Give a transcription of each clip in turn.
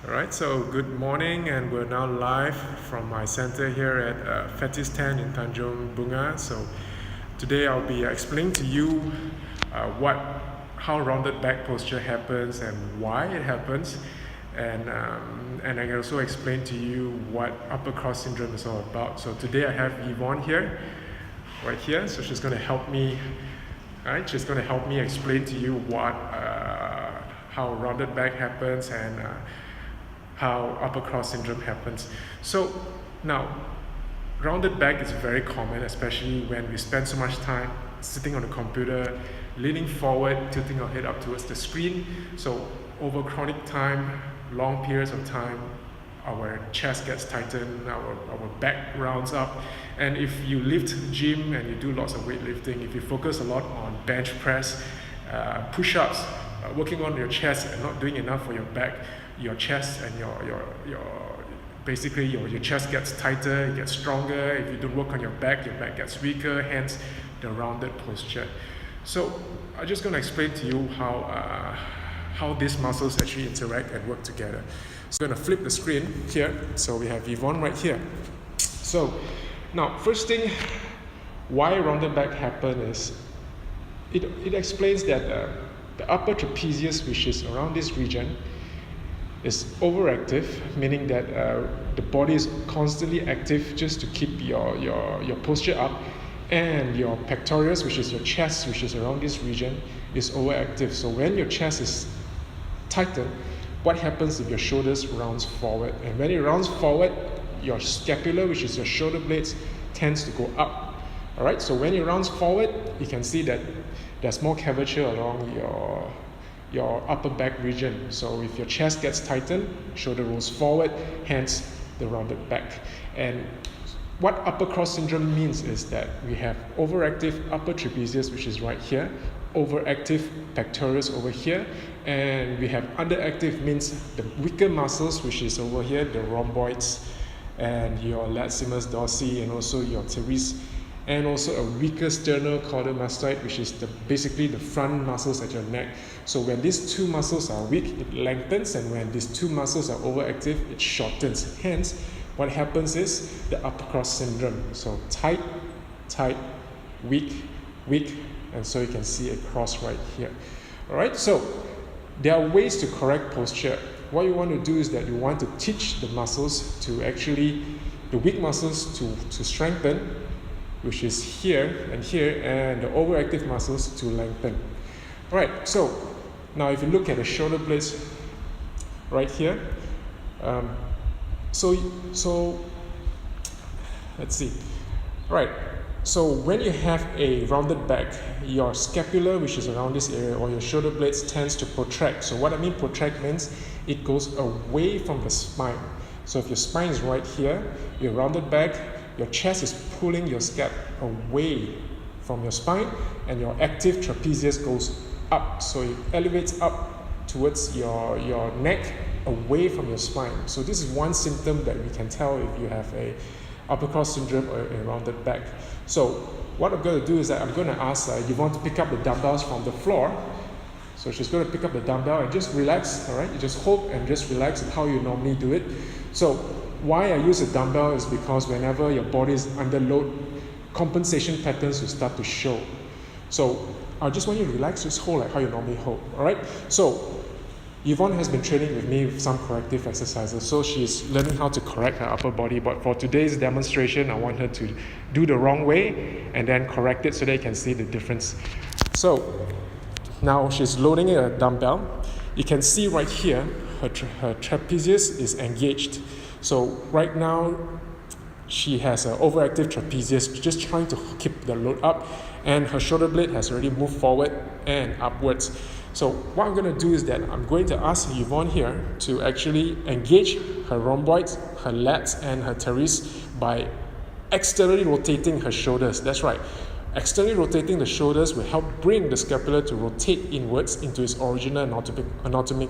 Alright, so good morning, and we're now live from my center here at Fetis 10 in Tanjung Bunga. So today I'll be explaining to you how rounded back posture happens and why it happens, and I can also explain to you what upper cross syndrome is all about. So today I have Yvonne here, right here. So she's going to help me. Alright, she's going to help me explain to you how rounded back happens and how upper cross syndrome happens. So now, rounded back is very common, especially when we spend so much time sitting on the computer, leaning forward, tilting our head up towards the screen. So over chronic time, long periods of time, our chest gets tightened, our back rounds up. And if you lift gym and you do lots of weightlifting, if you focus a lot on bench press, push-ups, working on your chest and not doing enough for your back, your chest and your chest gets tighter, it gets stronger. If you don't work on your back gets weaker, hence the rounded posture. So I'm just going to explain to you how these muscles actually interact and work together. So I'm going to flip the screen here. So we have Yvonne right here. So now, first thing, why rounded back happen is it explains that the upper trapezius, which is around this region, is overactive, meaning that the body is constantly active just to keep your posture up, and your pectoralis, which is your chest, which is around this region, is overactive. So when your chest is tightened, what happens if your shoulders rounds forward? And when it rounds forward, your scapula, which is your shoulder blades, tends to go up. All right. So when it rounds forward, you can see that there's more curvature along your upper back region. So if your chest gets tightened, shoulder rolls forward, hence the rounded back. And what upper cross syndrome means is that we have overactive upper trapezius, which is right here, overactive pectoralis over here, and we have underactive, means the weaker muscles, which is over here, the rhomboids and your latissimus dorsi and also your teres, and also a weaker sternocleidomastoid, which is basically the front muscles at your neck. So when these two muscles are weak, it lengthens, and when these two muscles are overactive, it shortens. Hence, what happens is the upper cross syndrome. So tight, weak, and so you can see a cross right here. All right, so there are ways to correct posture. What you want to do is that you want to teach the muscles to actually, the weak muscles to strengthen, which is here, and the overactive muscles to lengthen. All right, so now if you look at the shoulder blades right here, so let's see. All right, so when you have a rounded back, your scapula, which is around this area, or your shoulder blades, tends to protract. So what I mean protract means it goes away from the spine. So if your spine is right here, your rounded back, your chest is pulling your scap away from your spine, and your active trapezius goes up. So it elevates up towards your neck, away from your spine. So this is one symptom that we can tell if you have a upper cross syndrome or a rounded back. So what I'm going to do is that I'm going to ask Yvonne to pick up the dumbbells from the floor. So she's going to pick up the dumbbell and just relax. All right, you just hold and just relax how you normally do it. So why I use a dumbbell is because whenever your body is under load, compensation patterns will start to show. So I just want you to relax, just hold like how you normally hold. All right. So Yvonne has been training with me with some corrective exercises, so she's learning how to correct her upper body. But for today's demonstration, I want her to do the wrong way and then correct it so they can see the difference. So now she's loading a dumbbell. You can see right here, her trapezius is engaged. So right now, she has an overactive trapezius, just trying to keep the load up, and her shoulder blade has already moved forward and upwards. So what I'm going to do is that I'm going to ask Yvonne here to actually engage her rhomboids, her lats, and her teres by externally rotating her shoulders. That's right. Externally rotating the shoulders will help bring the scapula to rotate inwards into its original anatomy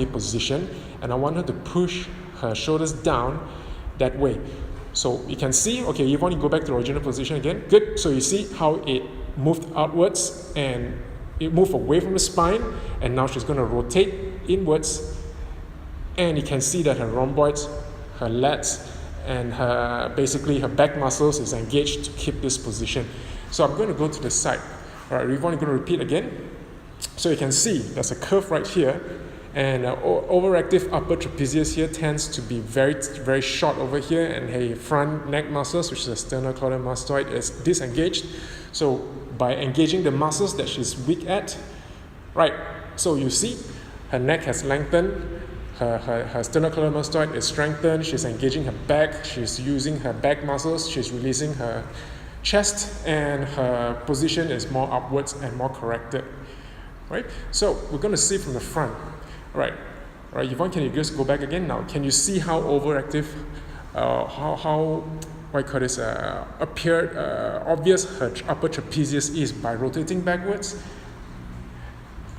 position, and I want her to push her shoulders down that way. So you can see, okay, Yvonne, you go back to the original position again. Good. So you see how it moved outwards and it moved away from the spine, and now she's going to rotate inwards And you can see that her rhomboids, her lats, and basically her back muscles is engaged to keep this position. So I'm going to go to the side. All right, we're going to repeat again. So you can see there's a curve right here, and overactive upper trapezius here tends to be very, very short over here, and her front neck muscles, which is the sternocleidomastoid, is disengaged. So by engaging the muscles that she's weak at, right, so you see her neck has lengthened, her sternocleidomastoid is strengthened, she's engaging her back, she's using her back muscles, she's releasing her chest, and her position is more upwards and more corrected. Right? So we're going to see from the front. All right, Yvonne, can you just go back again now? Can you see how overactive, how what I call this, obvious her upper trapezius is by rotating backwards?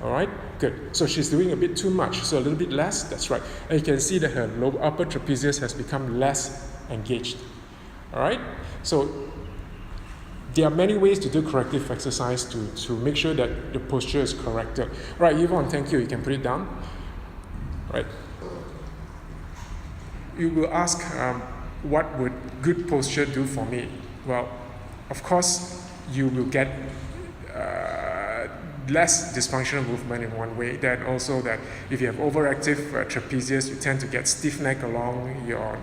All right, good. So she's doing a bit too much, so a little bit less, that's right. And you can see that her lower upper trapezius has become less engaged. All right, so there are many ways to do corrective exercise to make sure that the posture is corrected. Right, Yvonne, thank you. You can put it down. Right. You will ask, what would good posture do for me? Well, of course, you will get less dysfunctional movement in one way. Then also that if you have overactive trapezius, you tend to get stiff neck along your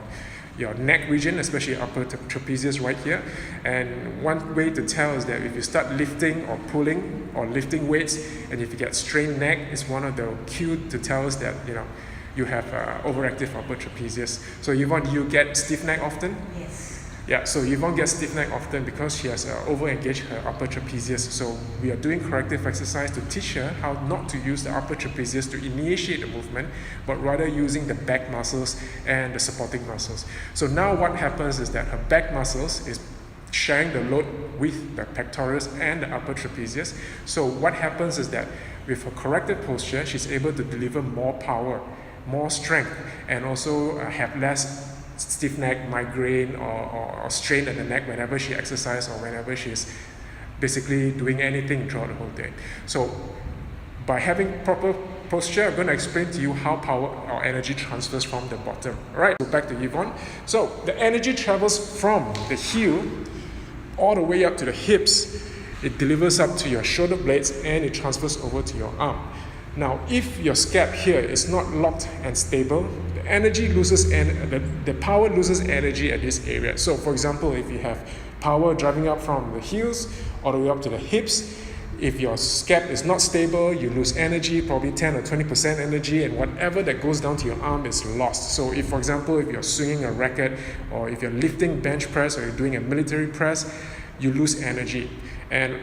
neck region, especially upper trapezius right here. And one way to tell is that if you start lifting or pulling or lifting weights, and if you get strained neck, it's one of the cue to tell us that you have overactive upper trapezius. So Yvonne, do you get stiff neck often? Yes. Yeah, so Yvonne gets stiff neck often because she has over-engaged her upper trapezius. So we are doing corrective exercise to teach her how not to use the upper trapezius to initiate the movement, but rather using the back muscles and the supporting muscles. So now what happens is that her back muscles is sharing the load with the pectoralis and the upper trapezius. So what happens is that with her corrected posture, she's able to deliver more power, more strength, and also have less stiff neck, migraine, or strain at the neck whenever she exercises or whenever she's basically doing anything throughout the whole day. So by having proper posture, I'm going to explain to you how power or energy transfers from the bottom. All right, so back to Yvonne. So the energy travels from the heel all the way up to the hips. It delivers up to your shoulder blades and it transfers over to your arm. Now, if your scap here is not locked and stable, the energy loses the power loses energy at this area. So, for example, if you have power driving up from the heels all the way up to the hips, if your scap is not stable, you lose energy, probably 10 or 20% energy, and whatever that goes down to your arm is lost. So, if, for example, if you're swinging a racket, or if you're lifting bench press, or you're doing a military press, you lose energy. And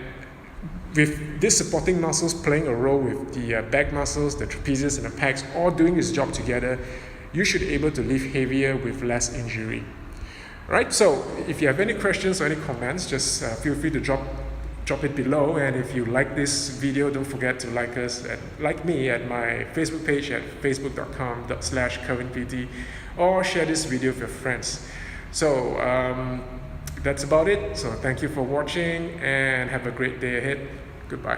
with these supporting muscles playing a role with the back muscles, the trapezius and the pecs, all doing this job together, you should be able to lift heavier with less injury. Right? So if you have any questions or any comments, just feel free to drop it below. And if you like this video, don't forget to like me at my Facebook page at facebook.com/KervinPT, or share this video with your friends. So that's about it. So thank you for watching and have a great day ahead. Goodbye.